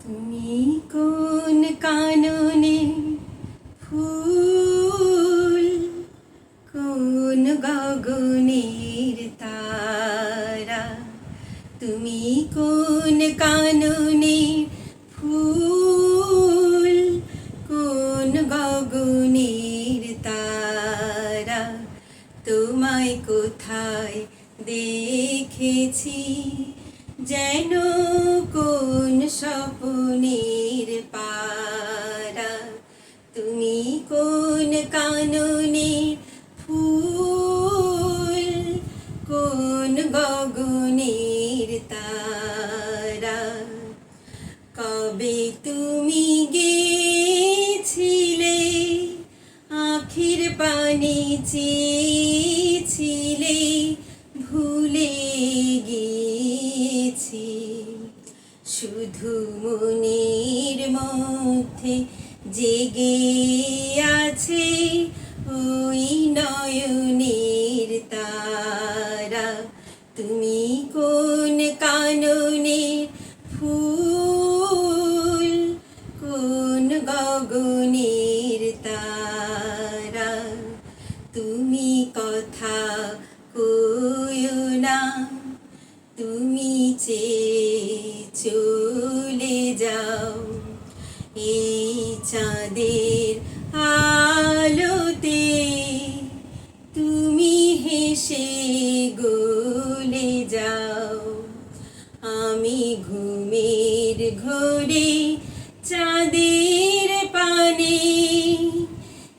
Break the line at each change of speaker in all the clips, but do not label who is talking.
তুমি কোন কাননে ফুল, কোন গগনের তারা। তুমি কোন কাননে ফুল, কোন গগনের তারা। তোমায় কোথায় দেখেছি যেন কোন স্বপ্নের পারা। তুমি কোন কাননে ফুল, কোন গগনের তারা। কবে তুমি গেছিলে, আখির পানে চেয়েছিলে, ভুলে গেছি। শুধু মনের মধ্যে জেগে আছে ওই নয়নের তারা। তুমি কোন কাননের ফুল, কোন গগনের তারা। তুমি কথা কইও না, তুমি চেয়ে চলে যাও। এই চাঁদের আলোতে তুমি হেসে গলে যাও। আমি ঘুমের ঘোরে চাঁদের পানে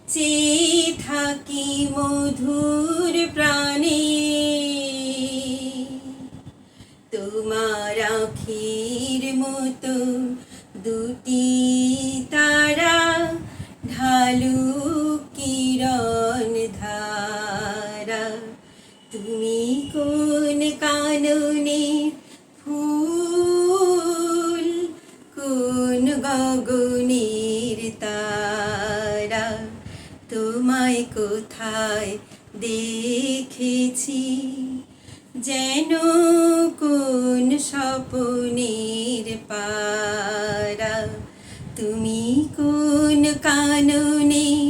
চেয়ে থাকি মধুর প্রাণে। তোমার আখির মতো দুটি তারা ঢালু কিরণ ধারা। তুমি কোন কাননে ফুল, কোন গগনের তারা। তোমায় কোথায় দেখেছি যেন কোন স্বপ্নের পারা। তুমি কোন কাননে